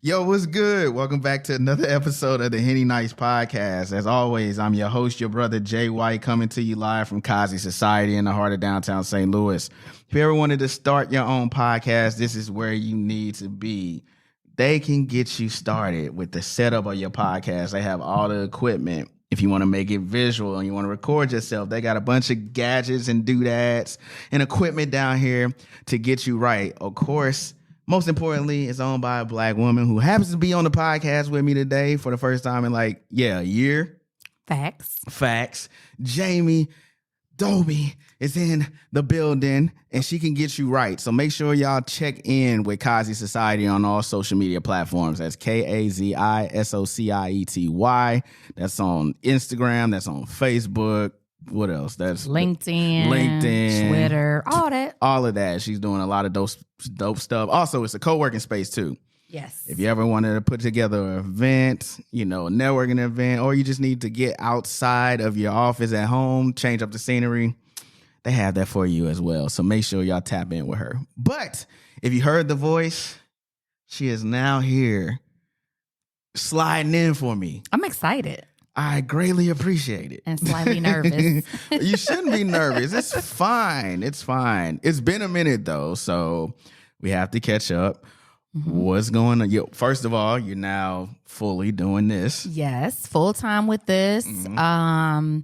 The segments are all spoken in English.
Yo, what's good? Welcome back to another episode of the Henny Nights podcast. As always, I'm your host, your brother Jay White, coming to you live from Kazi Society in the heart of downtown St. Louis. If you ever wanted to start your own podcast, this is where you need to be. They can get you started with the setup of your podcast. They have all the equipment. If you want to make it visual and you want to record yourself, they got a bunch of gadgets and doodads and equipment down here to get you right. Of course, most importantly, it's owned by a black woman who happens to be on the podcast with me today for the first time in a year. Facts. Jami Dolby is in the building and she can get you right. So make sure y'all check in with Kazi Society on all social media platforms. That's KAZISOCIETY. That's on Instagram. That's on Facebook. What else? That's LinkedIn, Twitter, all of that. She's doing a lot of dope stuff. Also, it's a co-working space too. Yes. If you ever wanted to put together an event, a networking event, or you just need to get outside of your office at home, change up the scenery, they have that for you as well. So make sure y'all tap in with her. But if you heard the voice, she is now here sliding in for me. I'm excited. I greatly appreciate it. And slightly nervous. You shouldn't be nervous. It's fine. It's fine. It's been a minute, though, so we have to catch up. Mm-hmm. What's going on? First of all, you're now fully doing this. Yes, full time with this. Mm-hmm.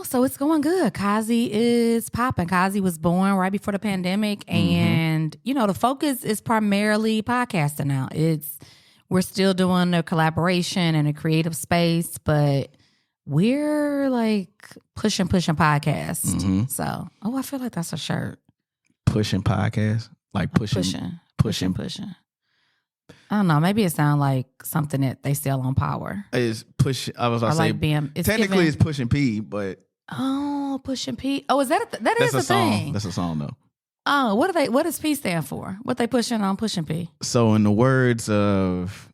So it's going good. Kazi is popping. Kazi was born right before the pandemic, and the focus is primarily podcasting now. We're still doing a collaboration and a creative space, but we're pushing podcast. Mm-hmm. So, I feel like that's a shirt. Pushing podcast? Pushing. I don't know. Maybe it sounds like something that they sell on Power. It's push. I was going to say, technically it's Pushing P, but. Oh, Pushing P. Oh, is that that's a thing? That's a song, though. Oh, what does P stand for? What they pushing on Pushing P? So in the words of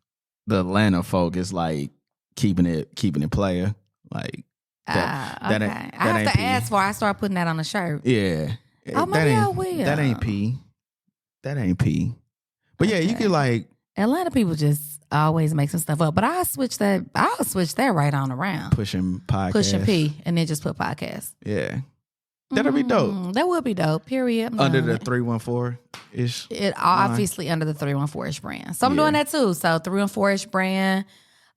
the Atlanta folk, it's like keeping it player. Like that, okay. that I have to ask for I start putting that on the shirt. Yeah. Oh, maybe I will. That ain't P. But yeah, you could Atlanta people just always make some stuff up. But I'll switch that right on around. Pushing podcast. Pushing P and then just put podcast. Yeah. That'll be dope. That would be dope, period. Under the 314-ish. It obviously under the 314-ish brand. So I'm doing that too. So 314-ish brand.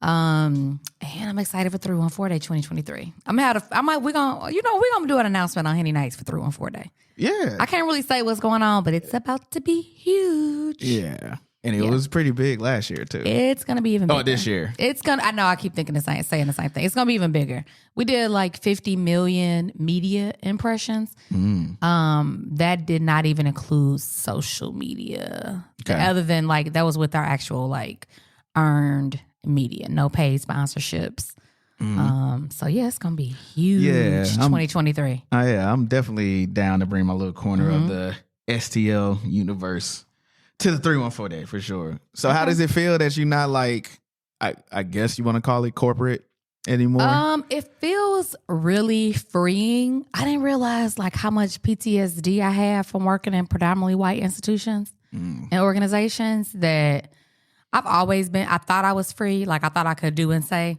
And I'm excited for 314 Day 2023. We're gonna do an announcement on Henny Nights for 314 Day. Yeah. I can't really say what's going on, but it's about to be huge. Yeah. And it was pretty big last year too. It's gonna be even bigger. Oh, this year. I know I keep saying the same thing. It's gonna be even bigger. We did 50 million media impressions. That did not even include social media. Okay. Other than that was with our actual earned media, no paid sponsorships. So yeah, it's gonna be huge. 2023. I'm definitely down to bring my little corner of the STL universe to the 314 Day for sure. So how does it feel that you're not I guess you want to call it corporate anymore? It feels really freeing. I didn't realize how much PTSD I have from working in predominantly white institutions and organizations that I've always been. I thought I was free. I thought I could do and say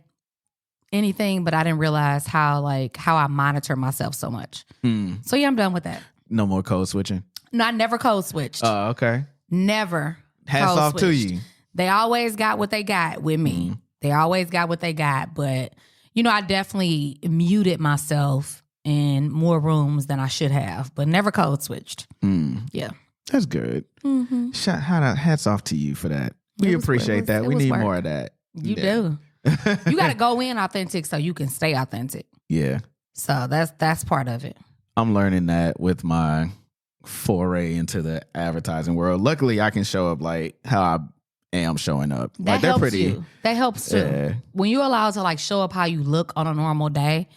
anything, but I didn't realize how I monitor myself so much. So yeah, I'm done with that. No more code switching? No, I never code switched. Oh, okay. Never. Hats off to you. They always got what they got with me. They always got what they got. But, I definitely muted myself in more rooms than I should have, but never code switched. Yeah. That's good. Mm-hmm. Hats off to you for that. We appreciate that. We need more of that. You do. You got to go in authentic so you can stay authentic. Yeah. So that's part of it. I'm learning that with my foray into the advertising world. Luckily, I can show up how I am showing up. That they're helps pretty. You. That helps too. Yeah. When you're allowed to show up how you look on a normal day,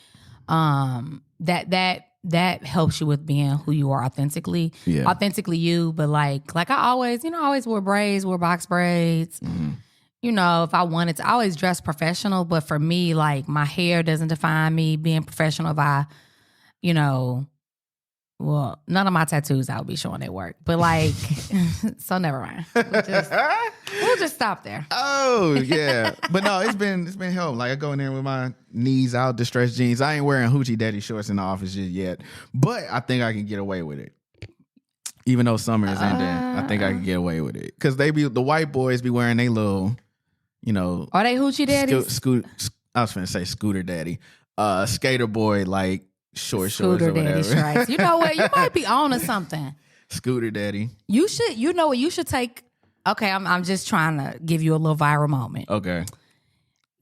that helps you with being who you are authentically. Yeah. Authentically you, but I always, I always wore braids, wore box braids. Mm-hmm. If I wanted to, I always dress professional, but for me, my hair doesn't define me. Being professional, if I, Well, none of my tattoos I would be showing at work. But like, so never mind. We'll just stop there. Oh yeah, but no, it's been help. Like I go in there with my knees out, distressed jeans. I ain't wearing hoochie daddy shorts in the office just yet, but I think I can get away with it. Even though summer is ending, I think I can get away with it because the white boys be wearing they little, Are they hoochie daddies? I was finna say scooter daddy, skater boy like short shorts or whatever. Stripes. You know what? You might be on to something. Scooter daddy. You should. You know what? You should take. Okay, I'm just trying to give you a little viral moment. Okay.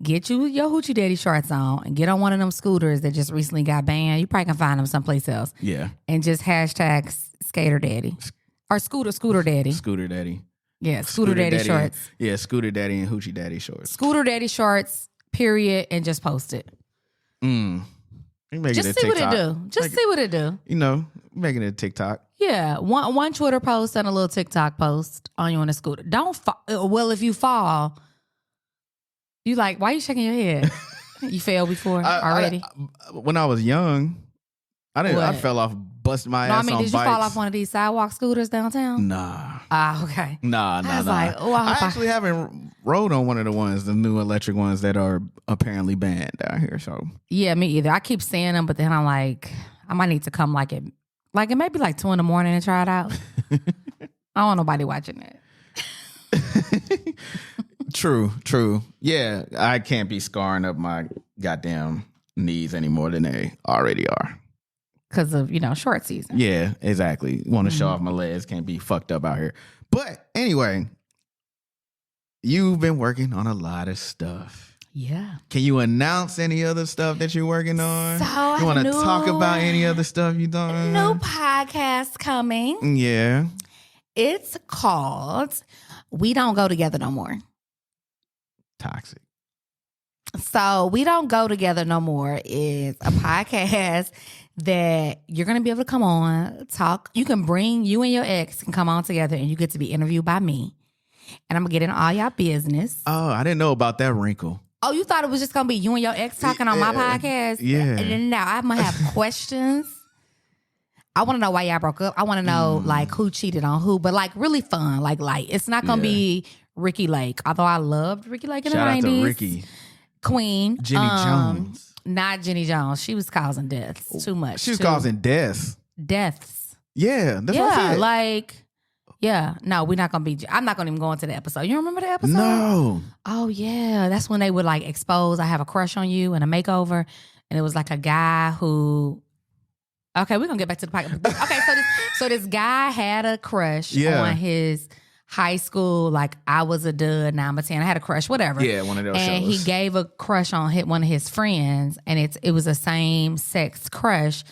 Get you your hoochie daddy shorts on and get on one of them scooters that just recently got banned. You probably can find them someplace else. Yeah. And just hashtag skater daddy or scooter daddy. Scooter daddy. Yeah, scooter daddy shorts. Yeah, scooter daddy and hoochie daddy shorts. Scooter daddy shorts, period, and just post it. Just see what it do. Just see what it do. Making it a TikTok. Yeah, one Twitter post and a little TikTok post on you on a scooter. Don't fall. Well, if you fall, you like, why you shaking your head? You fell before already? When I was young, I fell off, busted my ass on bikes. Did you fall off one of these sidewalk scooters downtown? Nah. Okay. Nah. I was like, I actually haven't rode on one of the new electric ones that are apparently banned out here. So yeah, me either. I keep seeing them, but then I'm like, I might need to come it may be like 2 a.m. and try it out. I don't want nobody watching it. True. Yeah, I can't be scarring up my goddamn knees any more than they already are. Because of, short season. Yeah, exactly. Want to show off my legs, can't be fucked up out here. But anyway, you've been working on a lot of stuff. Yeah. Can you announce any other stuff that you're working on? So you want to talk about any other stuff you done? New podcast coming. Yeah. It's called We Don't Go Together No More. Toxic. So We Don't Go Together No More is a podcast that you're going to be able to come on, talk. You can bring, you and your ex can come on together and you get to be interviewed by me. And I'm going to get in all y'all business. Oh, I didn't know about that wrinkle. Oh, you thought it was just going to be you and your ex talking on my podcast? Yeah. And then now I'm going to have questions. I want to know why y'all broke up. I want to know like who cheated on who, but like really fun. Like it's not going to be Ricky Lake. Although I loved Ricky Lake in the 90s. Shout out to Ricky. Queen. Jenny Jones. Not Jenny Jones. She was causing deaths. Too much. She was causing deaths. Deaths. Yeah. That's what I said. No, we're not going to be. I'm not going to even go into the episode. You remember the episode? No. Oh, yeah. That's when they would like expose, I have a crush on you and a makeover. And it was like a guy who. Okay, we're going to get back to the podcast. Okay, so this guy had a crush on his high school. Like, I was a dud, now I'm a 10. I had a crush, whatever. Yeah, one of those and shows. He gave a crush on one of his friends. And it was a same-sex crush.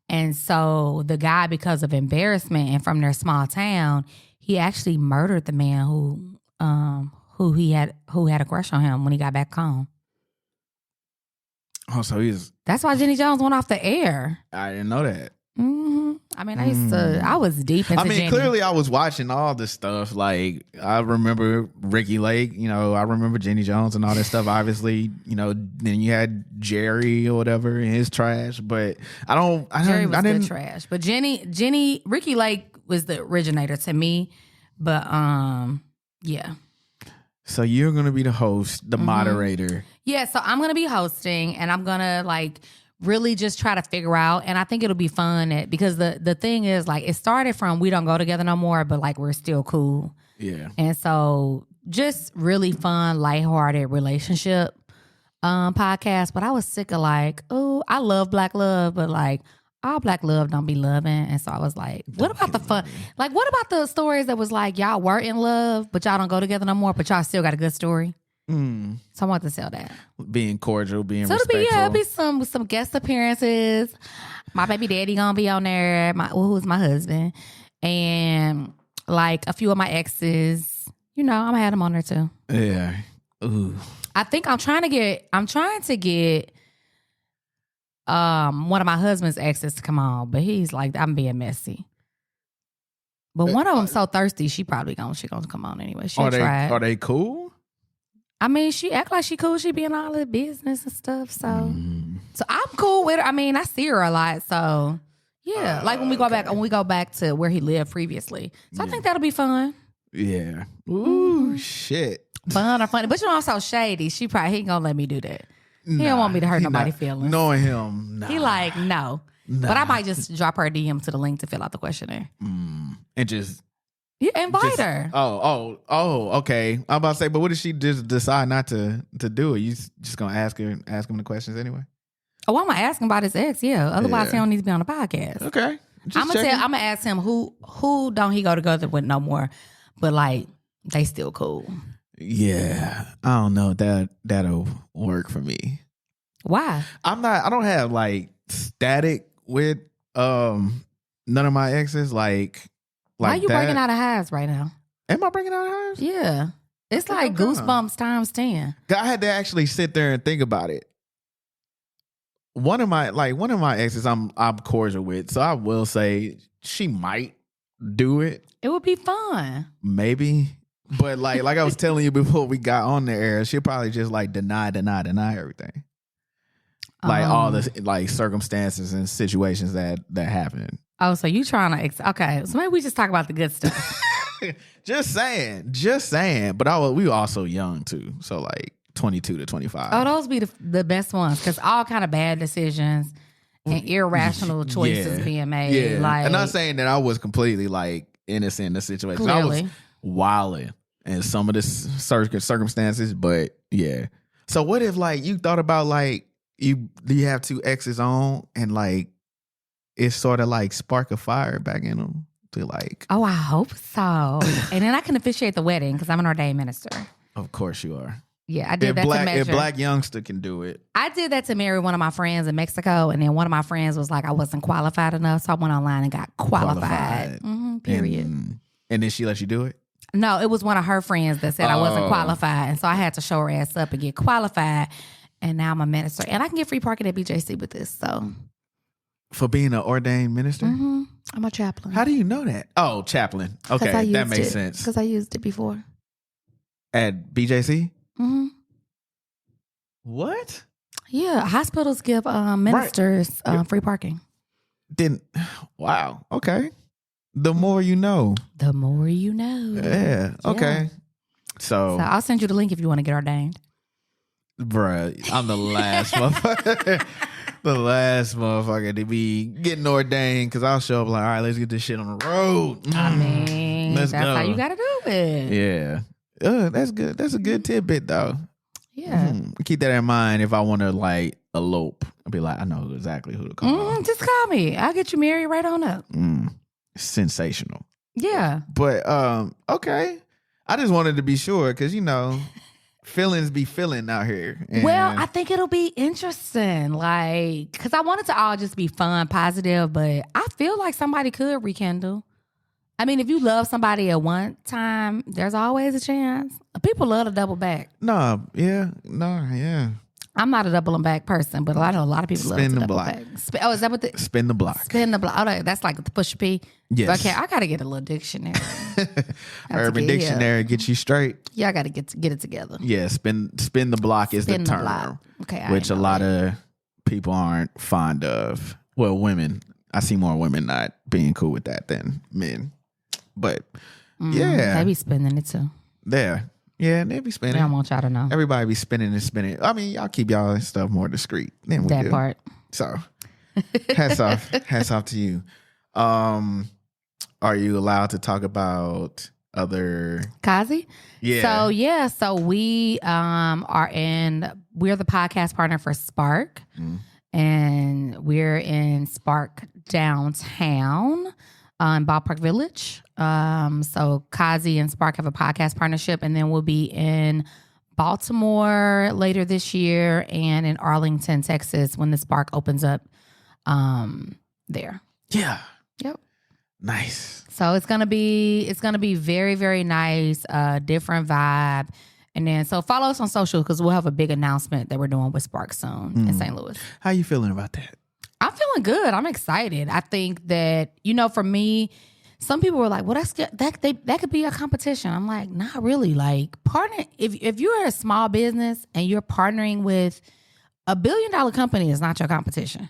And so the guy, because of embarrassment and from their small town, he actually murdered the man who had a crush on him when he got back home. Oh, so That's why Jenny Jones went off the air. I didn't know that. Mm-hmm. I mean, I was deep into Jenny. Clearly I was watching all this stuff. Like, I remember Ricky Lake, I remember Jenny Jones and all that stuff. Obviously, then you had Jerry or whatever in his trash. But Jerry was good trash. But Ricky Lake was the originator to me. But, yeah. So you're going to be the host, the moderator. Yeah, so I'm going to be hosting and I'm going to really just try to figure out. And I think it'll be fun because the thing is it started from we don't go together no more, but we're still cool. Yeah. And so just really fun, lighthearted relationship podcast. But I was sick of I love black love, but all black love don't be loving. And so I was like, what about the fun? What about the stories that was y'all were in love, but y'all don't go together no more, but y'all still got a good story? So I want to sell that. Being cordial, being respectful. It'll be some guest appearances. My baby daddy gonna be on there, who's my husband. And a few of my exes. I'm gonna have them on there too. Yeah. Ooh. I think I'm trying to get one of my husband's exes to come on, but he's I'm being messy. But one of them so thirsty, she probably gonna come on anyway. She'll try it. Are they cool? I mean, she act like she cool. She be in all the business and stuff. So I'm cool with her. I mean, I see her a lot. So, Yeah, like when we go back to where he lived previously. So I think that'll be fun. Yeah. Ooh, shit. Fun or funny. But you know, I'm so shady. He ain't gonna let me do that. He don't want me to hurt nobody's feelings. Knowing him, nah. He like, no. Nah. But I might just drop her a DM to the link to fill out the questionnaire. And just... You invite her. Oh, okay. I'm about to say, but what if she just decide not to do it? You just gonna ask him the questions anyway? Oh, I'm gonna ask him about his ex, yeah. Otherwise, he don't need to be on the podcast. Okay. I'm gonna ask him who don't he go together with no more, but like they still cool. Yeah, I don't know that'll work for me. Why? I don't have like static with none of my exes. Like why you breaking out of hives right now? Am I breaking out of hives? Yeah, it's like goosebumps times 10. I had to actually sit there and think about it. One of my exes I'm cordial with, so I will say she might do it. It would be fun. Maybe. But like I was telling you before we got on the air, she'll probably just like deny everything. Like all the like circumstances and situations that happen. Oh, so you trying to okay? So maybe we just talk about the good stuff. just saying. But we were also young too, so like 22 to 25. Oh, those be the best ones because all kind of bad decisions and irrational choices being made. Yeah, like, I'm not saying that I was completely like innocent in the situation. Clearly. I was wilding in some of the circumstances, but yeah. So what if like you thought about like you have two exes on and like it sort of like spark a fire back in them to like. Oh, I hope so. And then I can officiate the wedding because I'm an ordained minister. Of course you are. Yeah, I did that to measure. If Black youngster can do it. I did that to marry one of my friends in Mexico, and then one of my friends was like, I wasn't qualified enough, so I went online and got qualified. Period. And then she let you do it? No, it was one of her friends that said I wasn't qualified, and so I had to show her ass up and get qualified, and now I'm a minister. And I can get free parking at BJC with this, so. For being an ordained minister? I'm a chaplain. How do you know that? Oh, chaplain. Okay, that makes sense. Because I used it before. At BJC? What? Yeah, hospitals give ministers free parking. Wow. Okay. The more you know. The more you know. Yeah. Okay. So I'll send you the link if you want to get ordained. Bruh, I'm the last motherfucker. The last motherfucker to be getting ordained because I'll show up like, all right, let's get this shit on the road. I mean, that's how you got to do it. Yeah. That's good. That's a good tidbit, though. Yeah. Keep that in mind if I want to, like, elope. I'll be like, I know exactly who to call. Just call me. I'll get you married right on up. Sensational. Yeah. But, okay. I just wanted to be sure because, you know, feelings be feeling out here. And well, I think it'll be interesting. Like, because I want it to all just be fun, positive, but I feel like somebody could rekindle. I mean, if you love somebody at one time, there's always a chance. People love to double back. Yeah. I'm not a doubling back person, but I know a lot of people love to double block. back. Is that what the... Spin the block. Spin the block. Oh, that's like the push P. Yes. Okay, I got to get a little dictionary. Urban Dictionary, get you straight. Yeah, I got to get it together. Yeah, spin the block is the term. Block. Okay, which a lot of people aren't fond of. Well, women. I see more women not being cool with that than men. But yeah, they be spinning it too. There, yeah, they be spinning. I want y'all to know. Everybody be spinning and spinning. I mean, y'all keep y'all stuff more discreet than we do. Part. So, hats off to you. Are you allowed to talk about other Kazi? Yeah. So we we're the podcast partner for Spark, and we're in Spark downtown. In Ballpark Village. So Kazi and Spark have a podcast partnership, and then we'll be in Baltimore later this year and in Arlington, Texas when the Spark opens up there. Yeah. Yep. Nice. So it's gonna be very, very nice, different vibe. And then so follow us on social because we'll have a big announcement that we're doing with Spark soon in St. Louis. How you feeling about that? I'm feeling good. I'm excited. I think that, for me, some people were like, well, that could be a competition. I'm like, not really. Like, partner, if you're a small business and you're partnering with $1 billion company, is not your competition.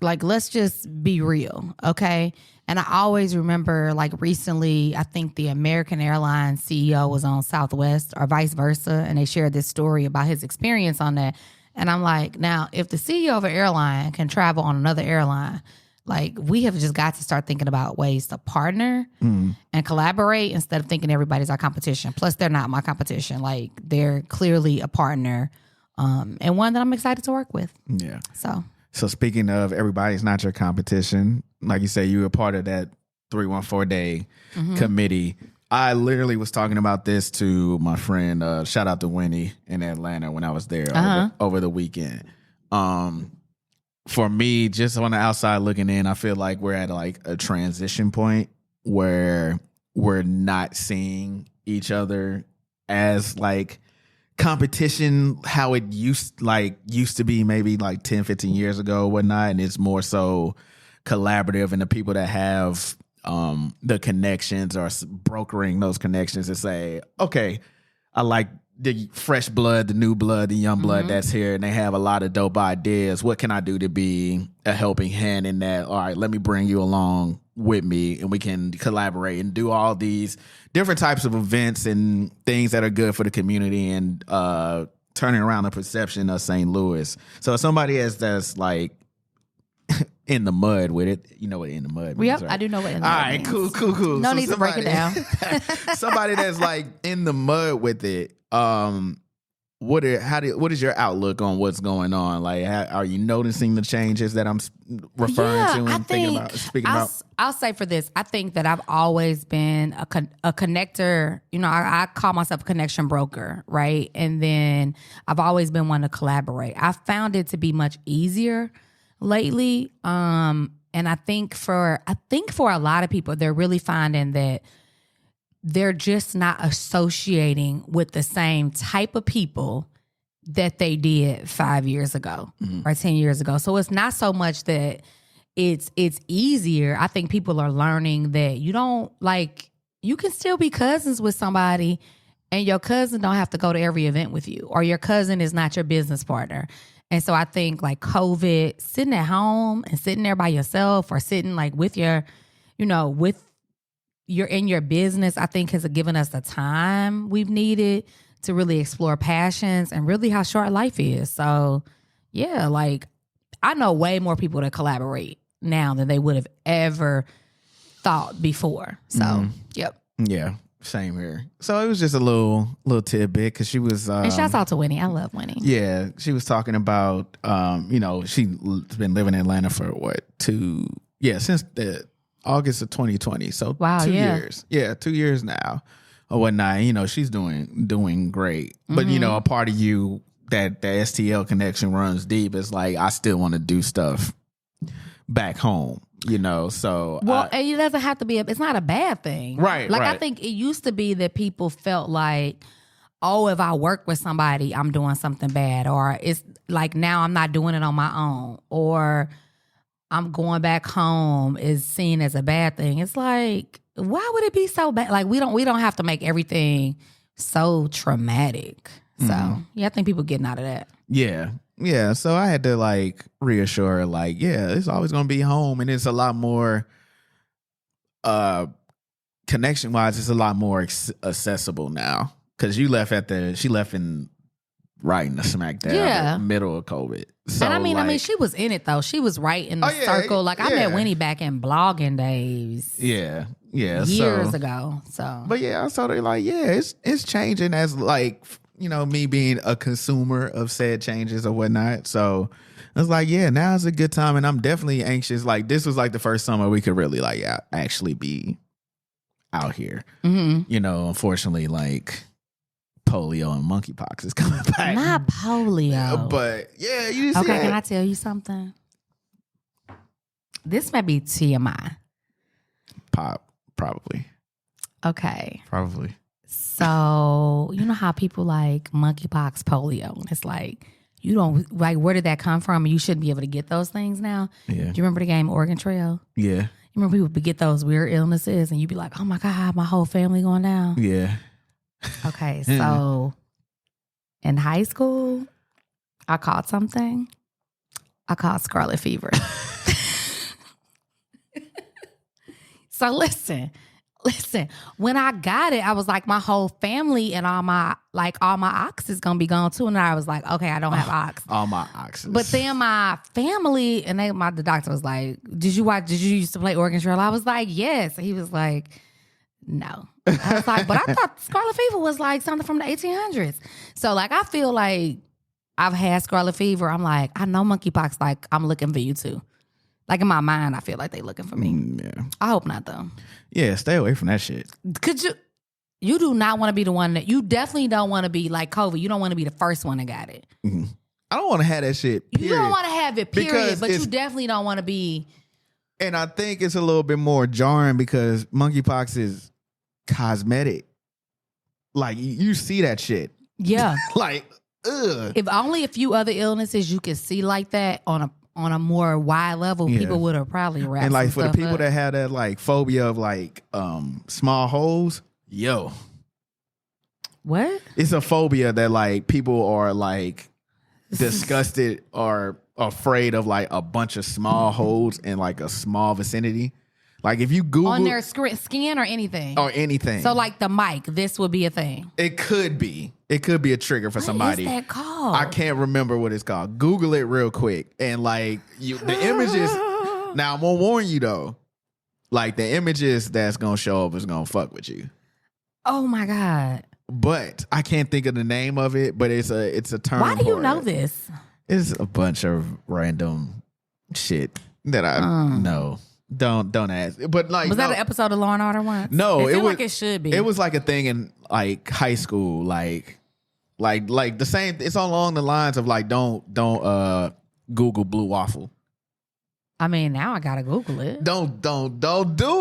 Like, let's just be real, okay? And I always remember, like, recently, I think the American Airlines CEO was on Southwest or vice versa, and they shared this story about his experience on that. And I'm like, now, if the CEO of an airline can travel on another airline, like, we have just got to start thinking about ways to partner and collaborate instead of thinking everybody's our competition. Plus, they're not my competition. Like, they're clearly a partner and one that I'm excited to work with. Yeah. So speaking of everybody's not your competition, like you say, you were part of that 314 day committee. I literally was talking about this to my friend, shout out to Winnie in Atlanta when I was there over the weekend. For me, just on the outside looking in, I feel like we're at like a transition point where we're not seeing each other as like competition how it used to be maybe like 10, 15 years ago or whatnot. And it's more so collaborative, and the people that have the connections are brokering those connections to say, okay, I like the fresh blood, the new blood, the young blood that's here, and they have a lot of dope ideas. What can I do to be a helping hand in that? All right, let me bring you along with me, and we can collaborate and do all these different types of events and things that are good for the community and turning around the perception of St. Louis. So if somebody that's like in the mud with it, you know what in the mud means, right? I do know what in the mud means. All right, cool. No need to break it down. Somebody that's like in the mud with it, what is your outlook on what's going on? Like, are you noticing the changes that I'm referring to and speaking about? I'll say for this, I think that I've always been a connector. You know, I call myself a connection broker, right? And then I've always been one to collaborate. I found it to be much easier lately. And I think for a lot of people, they're really finding that they're just not associating with the same type of people that they did 5 years ago or 10 years ago. So it's not so much that it's easier. I think people are learning that you can still be cousins with somebody and your cousin don't have to go to every event with you, or your cousin is not your business partner. And so I think like COVID, sitting at home and sitting there by yourself, or sitting like with your, you're in your business, I think has given us the time we've needed to really explore passions and really how short life is. So yeah, like I know way more people that collaborate now than they would have ever thought before. So yep. Yeah, same here. So it was just a little tidbit because she was and shouts out to Winnie. I love Winnie. Yeah, she was talking about she's been living in Atlanta for since the August of 2020. So wow, 2 years. Yeah, 2 years now or whatnot. She's doing great. But a part of you that the STL connection runs deep is like, I still want to do stuff back home. So it doesn't have to be. It's not a bad thing, right? Like right. I think it used to be that people felt like, oh, if I work with somebody, I'm doing something bad, or it's like now I'm not doing it on my own, or I'm going back home is seen as a bad thing. It's like, why would it be so bad? Like we don't have to make everything so traumatic. So yeah, I think people getting out of that. Yeah. Yeah, so I had to like reassure her, like, yeah, it's always gonna be home, and it's a lot more connection wise. It's a lot more accessible now because she left right in the smack dab middle of COVID. So, and I mean, she was in it though. She was right in the circle. Like I met Winnie back in blogging days. Yeah, years ago. So, but yeah, so they're like, yeah, it's changing as like. Me being a consumer of said changes or whatnot. So I was like, yeah, now's a good time. And I'm definitely anxious. Like this was like the first summer we could really like actually be out here. Unfortunately, like polio and monkeypox is coming back. Not polio. But yeah, you see okay, can I tell you something? This might be TMI. Probably. Okay. Probably. So, you know how people like monkeypox, polio, and it's like, you don't, like, where did that come from? You shouldn't be able to get those things now. Yeah. Do you remember the game Oregon Trail? Yeah. You remember people would get those weird illnesses and you'd be like, oh my God, my whole family going down? Yeah. Okay, so in high school, I caught something. I caught scarlet fever. So listen. When I got it, I was like, my whole family and all my ox is gonna be gone too. And I was like, okay, I don't have ox. All my oxes. But then my family and the doctor was like, did you used to play Oregon Trail? I was like, yes. He was like, no. I was like, but I thought scarlet fever was like something from the 1800s. So like, I feel like I've had scarlet fever. I'm like, I know monkeypox. Like, I'm looking for you too. Like in my mind, I feel like they looking for me. Yeah. I hope not though. Yeah, stay away from that shit. Could you do not want to be the one that, you definitely don't want to be like COVID. You don't want to be the first one that got it. Mm-hmm. I don't want to have that shit, period. You don't want to have it, period. Because but you definitely don't want to be. And I think it's a little bit more jarring because monkeypox is cosmetic. Like, you see that shit. Yeah. Like, ugh. If only a few other illnesses you could see like that on a more wide level, people would have probably wrapped. And like some for the stuff people up. that have that like phobia of like small holes, What? it's a phobia that like people are like disgusted or afraid of like a bunch of small holes in like a small vicinity. Like if you Google on their skin or anything. or anything. So like the mic, this would be a thing. It could be a trigger for somebody. What is that called? I can't remember what it's called. Google it real quick. And like the images. Now I'm gonna warn you though. Like the images that's gonna show up is gonna fuck with you. Oh my God. But I can't think of the name of it. But it's a term. Why do you for know it. this? It's a bunch of random shit that I know. Don't ask. But like, Was that an episode of Law and Order once? No, it was like it should be. It was like a thing in like high school, like the same. It's along the lines of like don't Google blue waffle. I mean, now I gotta Google it. Don't do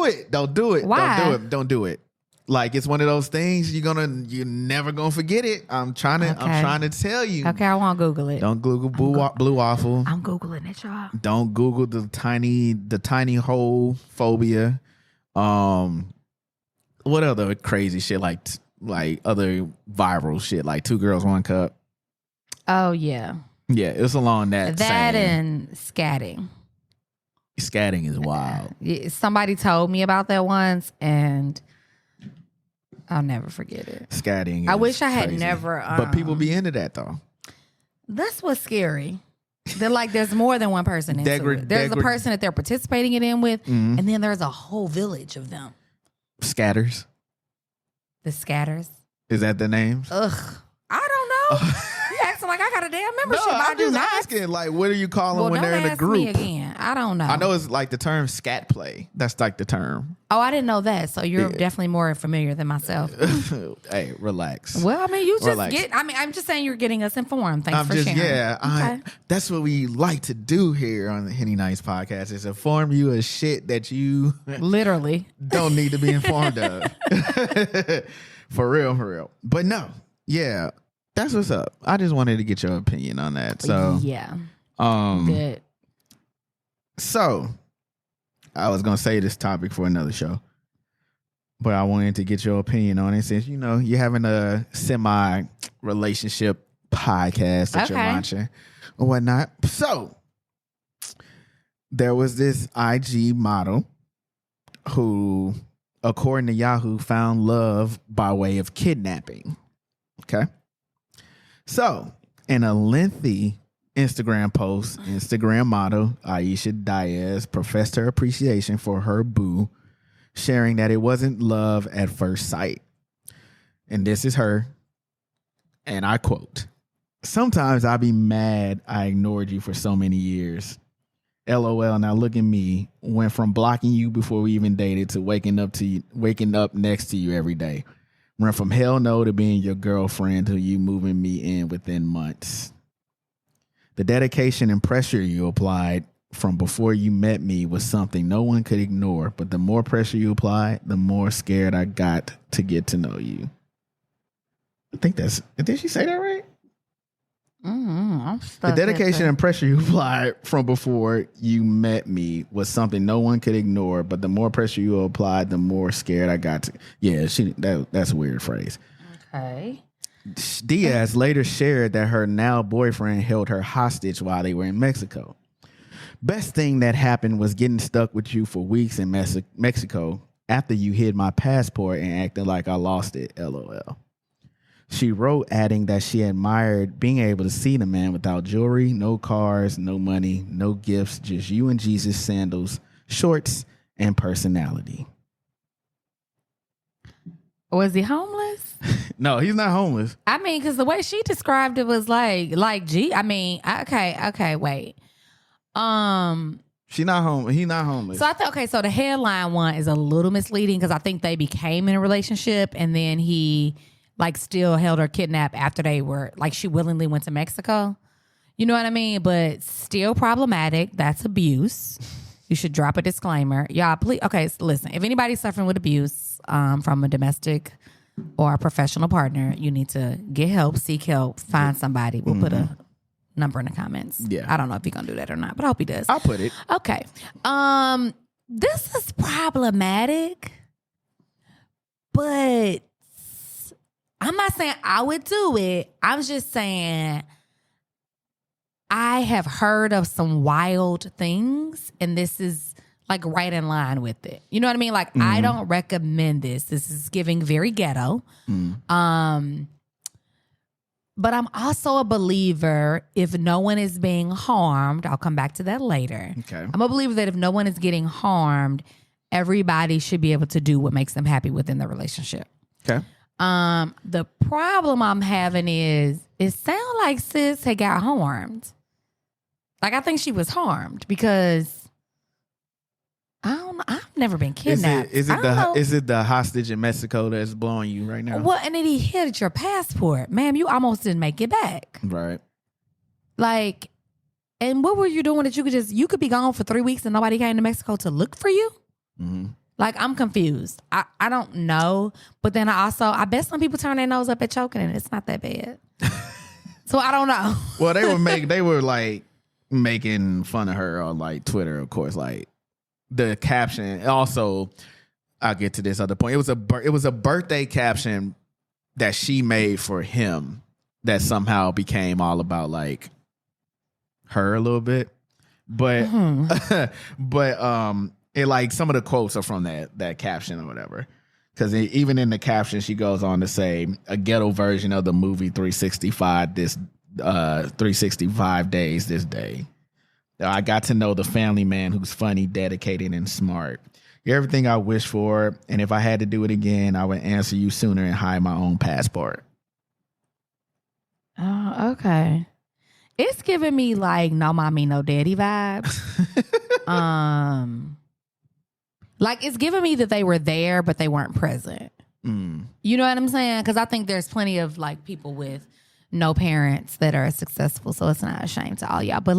it. Don't do it. Why? Don't do it. Like it's one of those things you're never gonna forget it. I'm trying to tell you. Okay, I won't Google it. Don't Google blue waffle. I'm Googling it, y'all. Don't Google the tiny hole phobia. What other crazy shit like other viral shit like 2 girls 1 cup. Oh yeah. Yeah, it's along that. That same. and scatting. Scatting is wild. Somebody told me about that once, and I'll never forget it. Scatting. I wish I had crazy. never. But people be into that though. That's what's scary. They're like, there's more than one person into it. There's a person that they're participating in with, and then there's a whole village of them. Scatters. The scatters. Is that the names? Ugh. I don't know. You acting like I got a damn membership. No, I I'm do just not. asking. Like, what do you call them Well, when don't they're in a ask group? me again. I don't know. I know it's like the term scat play. That's like the term. Oh, I didn't know that. So you're definitely more familiar than myself. Hey, relax. Well, I mean, you just Relax. I'm just saying you're getting us informed. Thanks for sharing. Yeah, Okay. that's what we like to do here on the Henny Nights podcast is inform you of shit that you Literally don't need to be informed of. For real. But no, yeah, that's what's up. I just wanted to get your opinion on that. So yeah, good. good. So I was gonna say this topic for another show, but I wanted to get your opinion on it since you're having a semi relationship podcast that you're launching or whatnot. So there was this IG model who, according to Yahoo, found love by way of kidnapping. Okay. So in a lengthy Instagram post, Instagram model Aisha Diaz professed her appreciation for her boo, sharing that it wasn't love at first sight. And this is her. And I quote, "Sometimes I be mad I ignored you for so many years. LOL, now look at me. Went from blocking you before we even dated to waking up next to you every day. Went from hell no to being your girlfriend to you moving me in within months. The dedication and pressure you applied from before you met me was something no one could ignore, but the more pressure you applied, the more scared I got to get to know you." I think did she say that right? The dedication and pressure you applied from before you met me was something no one could ignore, but the more pressure you applied, the more scared I got to. Yeah, that's a weird phrase. Okay. Diaz later shared that her now boyfriend held her hostage while they were in Mexico. Best thing that happened was getting stuck with you for weeks in Mexico after you hid my passport and acted like I lost it. LOL. She wrote, adding that she admired being able to see the man without jewelry, no cars, no money, no gifts, just you and Jesus sandals, shorts, and personality. Was he homeless? No, he's not homeless. I mean, because the way she described it was gee, I mean, okay, wait. She not home. He not homeless. So I thought, okay, so the headline one is a little misleading because I think they became in a relationship and then he still held her kidnapped after they were she willingly went to Mexico. You know what I mean? But still problematic. That's abuse. You should drop a disclaimer. Y'all, please. Okay, so listen. If anybody's suffering with abuse from a domestic or a professional partner, you need to get help, seek help, find somebody. We'll put a number in the comments. Yeah. I don't know if he's gonna do that or not, but I hope he does. I'll put it. Okay. This is problematic, but I'm not saying I would do it. I'm just saying I have heard of some wild things, and this is right in line with it. You know what I mean? I don't recommend this. This is giving very ghetto. But I'm also a believer if no one is being harmed, I'll come back to that later. Okay. I'm a believer that if no one is getting harmed, everybody should be able to do what makes them happy within the relationship. Okay. The problem I'm having is it sounds like sis had got harmed. I think she was harmed because I don't know. I've never been kidnapped. Is it the hostage in Mexico that's blowing you right now? Well, and then he hid your passport. Ma'am, you almost didn't make it back. Right. And what were you doing that you could be gone for 3 weeks and nobody came to Mexico to look for you? Mm-hmm. I'm confused. I don't know. But then I bet some people turn their nose up at choking and it's not that bad. So I don't know. Well, they were making fun of her on Twitter, of course, the caption. Also, I'll get to this other point. It was a birthday caption that she made for him that somehow became all about her a little bit. But but some of the quotes are from that caption or whatever. Because even in the caption, she goes on to say a ghetto version of the movie 365 365 days this day. I got to know the family man who's funny, dedicated, and smart. You're everything I wish for, and if I had to do it again, I would answer you sooner and hide my own passport. Oh, okay. It's giving me no mommy, no daddy vibes. It's giving me that they were there, but they weren't present. You know what I'm saying? Because I think there's plenty of people with no parents that are successful, so it's not a shame to all y'all. But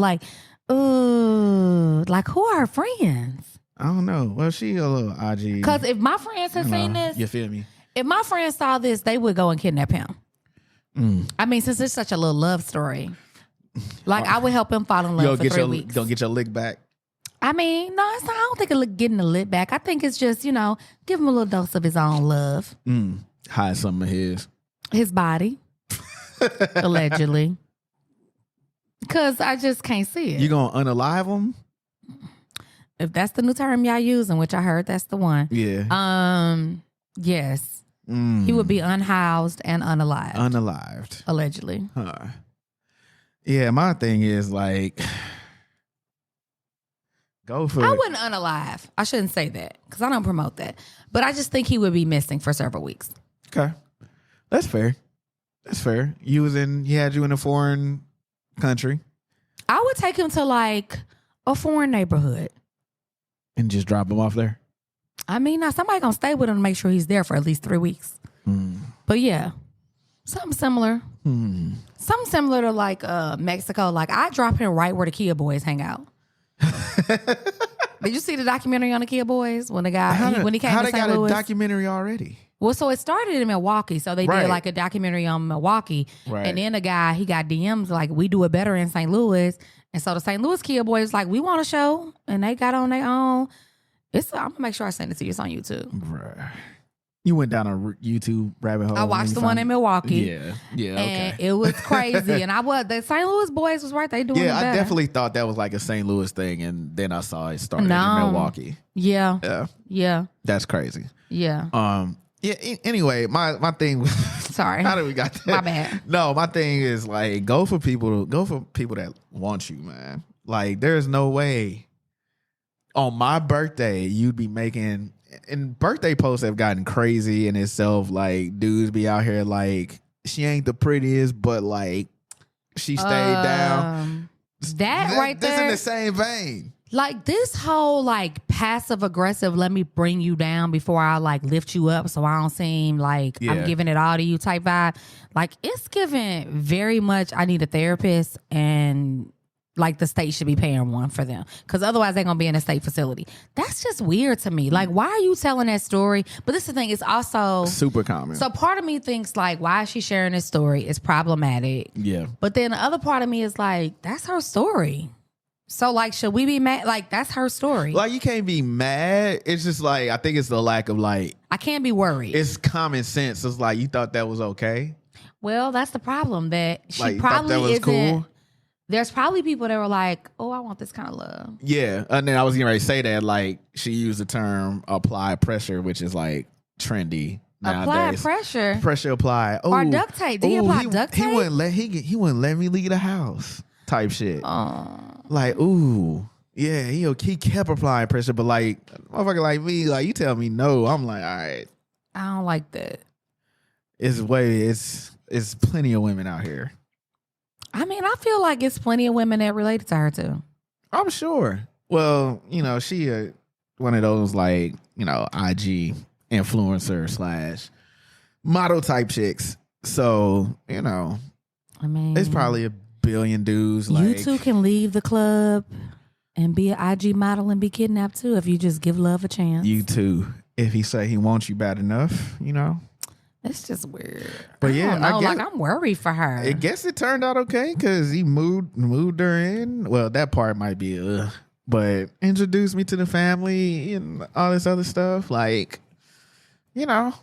who are her friends? I don't know. Well, she a little IG. Because if my friends had seen this, you feel me? If my friends saw this, they would go and kidnap him. I mean, since it's such a little love story, I would help him fall in love for 3 weeks. Gonna get your lick back? I mean, no, it's not, I don't think it's getting the lick back. I think it's just, give him a little dose of his own love. Hide some of his body, allegedly. Because I just can't see it. You gonna unalive him? If that's the new term y'all using, which I heard that's the one. Yeah. Yes. He would be unhoused and unalived. Unalived. Allegedly. Huh. Yeah, my thing is go for it. I wouldn't unalive. I shouldn't say that because I don't promote that. But I just think he would be missing for several weeks. Okay. That's fair. He had you in a foreign country. I would take him to a foreign neighborhood. And just drop him off there? I mean, now somebody gonna stay with him to make sure he's there for at least 3 weeks. But yeah, something similar. Something similar to Mexico. I drop him right where the Kia boys hang out. Did you see the documentary on the Kia boys when the guy when he came to St. Louis? How they got a documentary already? Well, so it started in Milwaukee. So they did a documentary on Milwaukee. Right. And then the guy, he got DMs we do it better in St. Louis. And so the St. Louis Kia boys we want a show. And they got on their own. I'm going to make sure I send it to you. It's on YouTube. Right. You went down a YouTube rabbit hole. I watched the one in Milwaukee. Yeah, okay. And it was crazy. And the St. Louis boys was right. They doing it better. I definitely thought that was like a St. Louis thing, and then I saw it started in Milwaukee. Yeah. That's crazy. Yeah. Anyway, my thing was Sorry. how did we got that? My bad. No, my thing is like go for people that want you, man. Like there's no way on my birthday you'd be making, and birthday posts have gotten crazy in itself. Like dudes be out here like she ain't the prettiest, but like she stayed down. Right there. This in the same vein. Like this whole like passive aggressive, let me bring you down before I like lift you up so I don't seem like I'm giving it all to you type vibe. Like it's given very much I need a therapist, and like the state should be paying one for them because otherwise they're going to be in a state facility. That's just weird to me. Like why are you telling that story? But this is the thing, it's also super common. So part of me thinks like why is she sharing this story? It's problematic. Yeah. But then the other part of me is like that's her story. So, like, should we be mad? Like, that's her story. Like, you can't be mad. It's just like, I think it's the lack of like. I can't be worried. It's common sense. It's like, you thought that was okay? Well, that's the problem. That she like, probably that was isn't. Cool? There's probably people that were like, oh, I want this kind of love. Yeah. And then I was getting ready to say that, like, she used the term apply pressure, which is like trendy nowadays. Apply pressure? Pressure apply. Oh, or duct tape. Did he apply duct tape? He wouldn't let me leave the house type shit. Like, ooh, yeah, he kept applying pressure, but like, motherfucker like me, like, you tell me no, I'm like, all right. I don't like that. It's plenty of women out here. I mean, I feel like it's plenty of women that related to her too. I'm sure. Well, she one of those like, IG influencer / model type chicks. So, I mean, it's probably a billion dudes. You like, two can leave the club and be an IG model and be kidnapped too if you just give love a chance. You too. If he say he wants you bad enough, It's just weird. But I don't know, like I'm worried for her. I guess it turned out okay because he moved her in. Well, that part might be but introduced me to the family and all this other stuff. Like, love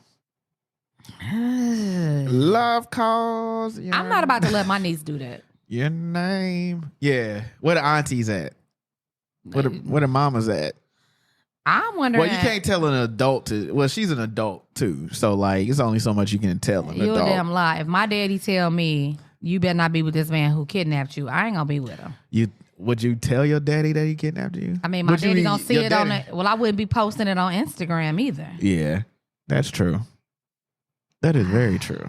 calls. I'm not about to let my niece do that. Your name. Yeah. Where the aunties at? Where the mamas at? I'm wondering. Well, you can't tell an adult to. Well, she's an adult too, so like it's only so much you can tell an you adult. You a damn lie. If my daddy tell me you better not be with this man who kidnapped you, I ain't gonna be with him. Would you tell your daddy that he kidnapped you? I mean, my daddy gonna see it on it. Well, I wouldn't be posting it on Instagram either. Yeah, that's true. That is very true.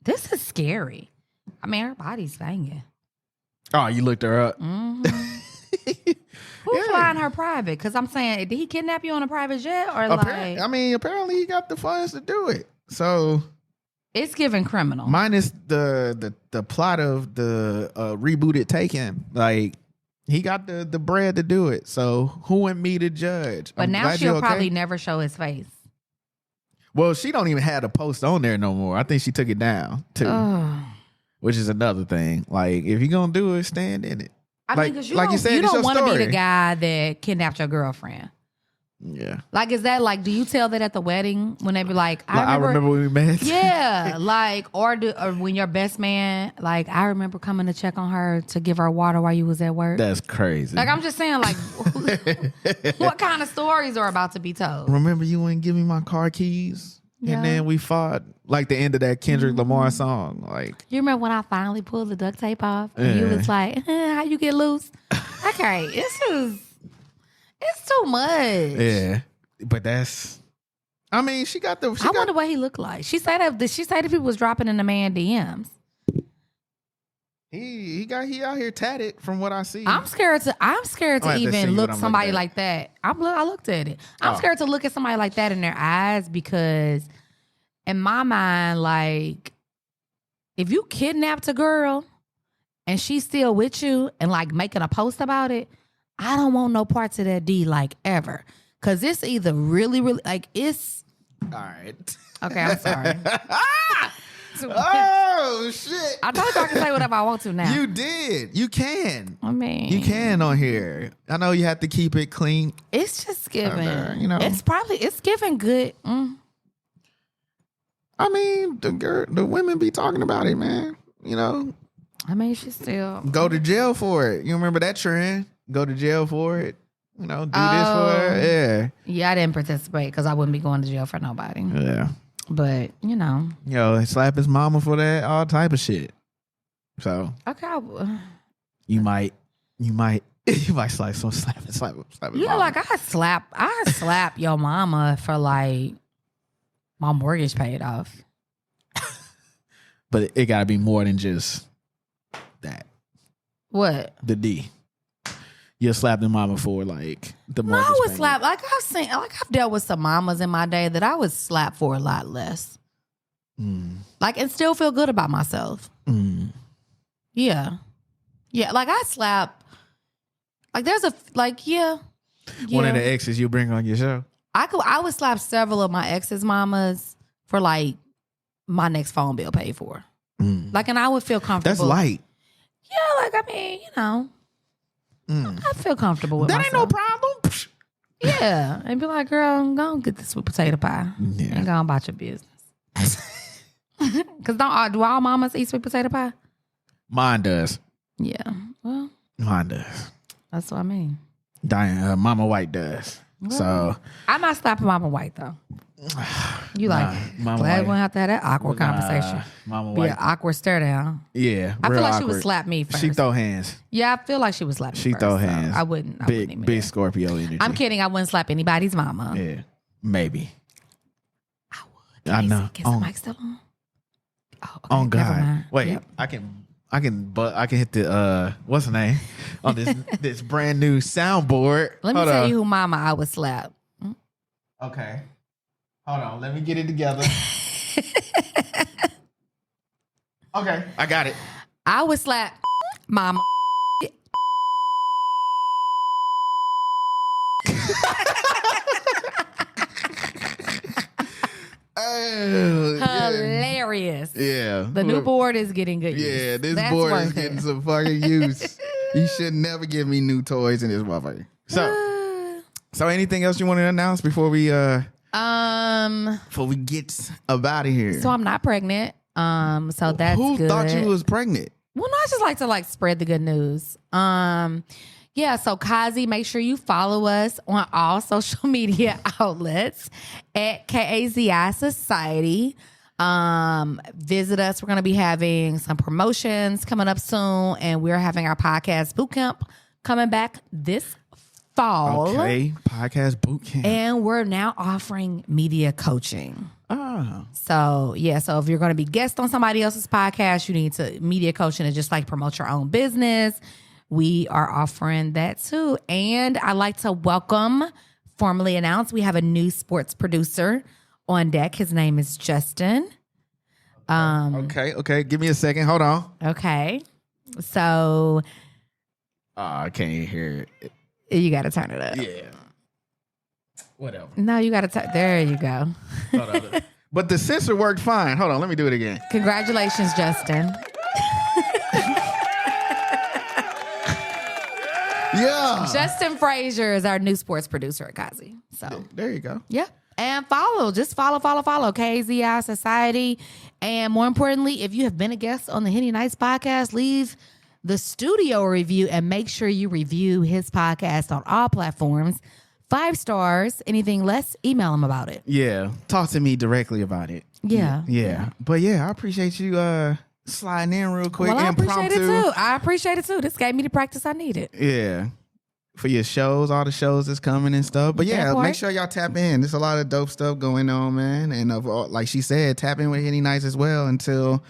This is scary. I mean, her body's banging. Oh, you looked her up. Mm-hmm. Who's flying her private? Because I'm saying, did he kidnap you on a private jet or apparently he got the funds to do it. So it's giving criminal. Minus the plot of the rebooted Taken. Like he got the bread to do it. So who am me to judge? But now she'll probably never show his face. Well, she don't even have the post on there no more. I think she took it down too. Which is another thing. Like if you're gonna do it, stand in it. I mean, because you don't want to be the guy that kidnapped your girlfriend. Yeah. Like, is that like, do you tell that at the wedding when they be like, I remember when we met? Yeah. Like, or when your best man, like, I remember coming to check on her to give her water while you was at work. That's crazy. Like, I'm just saying, like, what kind of stories are about to be told? Remember you wouldn't give me my car keys? Yeah. And then we fought, like the end of that Kendrick Lamar song. Like, you remember when I finally pulled the duct tape off and you was like, how you get loose? Okay, it's too much. Yeah, but that's. I mean, I wonder what he looked like. She said that people was dropping in the man DMs. He out here tatted from what I see. I'm scared to even look somebody like that. I looked at it. I'm scared to look at somebody like that in their eyes because in my mind, like if you kidnapped a girl and she's still with you and like making a post about it, I don't want no parts of that D like ever. Cause it's either really, really like it's all right. Okay, I'm sorry. Oh shit! I told you I can say whatever I want to now. You did. You can. I mean, you can on here. I know you have to keep it clean. It's just giving. It's giving good. I mean, the women be talking about it, man. You know, I mean, she still go to jail for it. You remember that trend? Go to jail for it. You know, do this for it. Yeah. Yeah, I didn't participate because I wouldn't be going to jail for nobody. Yeah. But you know, yo, slap his mama for that, all type of shit. So okay, you might slap his yeah, mama. like I slap your mama for like my mortgage paid off. But it gotta be more than just that. What? The D. You'll slap the mama for like the No, mortgage I would payment. slap. Like I've dealt with some mamas in my day that I would slap for a lot less. Like and still feel good about myself. Yeah. Like I slap. Like there's One of the exes you bring on your show. I would slap several of my ex's mamas for like my next phone bill paid for. Like, and I would feel comfortable. That's light. Yeah, like I mean, you know, I feel comfortable with that myself. ain't no problem. Yeah, and be like, girl, go and get this sweet potato pie and go on about your business. Because do all mamas eat sweet potato pie? Mine does. Yeah, well, Mine does. that's what I mean. Diane, Mama White does. So I'm not slapping Mama White though. You like Mama glad White. we won't have to have that awkward conversation. Mama Be White. an awkward stare down. Yeah, I feel real like she awkward. would slap me first. She throw hands. Yeah, I feel like she would slap me She first. throw so hands. I wouldn't even Big Scorpio energy. I'm kidding. I wouldn't slap anybody's mama. Yeah, maybe. I would. I know. Is the mic still on? Oh, okay. On Never God. mind. Wait, Yep. I can hit the what's the name on this brand new soundboard. Let me Hold tell on. you who mama I would slap. Okay. Hold on, let me get it together. Okay, I got it. I would slap mama. Oh, Hilarious. yeah. The new board is getting good use. Yeah, this That's board is worth getting it. some fucking use. You should never give me new toys in this motherfucker. So anything else you want to announce before we get up out of here? So I'm not pregnant. So that's Who good. thought you was pregnant? Well, no, I just like to spread the good news. Yeah, so Kazi, make sure you follow us on all social media outlets at KAZI Society. Visit us. We're going to be having some promotions coming up soon, and we're having our podcast boot camp coming back this fall. Okay, podcast boot camp. And we're now offering media coaching. So if you're going to be guest on somebody else's podcast, you need to media coaching to just promote your own business. We are offering that too. And I'd like to formally announce, we have a new sports producer on deck. His name is Justin. Okay. Give me a second. Hold on. Okay. So I can't even hear it. you got to turn it up. Yeah. Whatever. No, you got to turn. There you go. Hold on. But the sensor worked fine. Hold on. Let me do it again. Congratulations, Justin. Yeah. Justin Frazier is our new sports producer at Kazi. So There you go. yeah. And follow KZI Society. And more importantly, if you have been a guest on the Henny Nights podcast, leave the studio review and make sure you review his podcast on all platforms. 5 stars. Anything less, email him about it. Yeah. Talk to me directly about it. Yeah. Yeah. But yeah, I appreciate you sliding in real quick. Well, I impromptu. appreciate it too. This gave me the practice I needed. Yeah. For your shows, all the shows that's coming and stuff. But yeah, That part. make sure y'all tap in. There's a lot of dope stuff going on, man. And like she said, tap in with Henny Nights as well until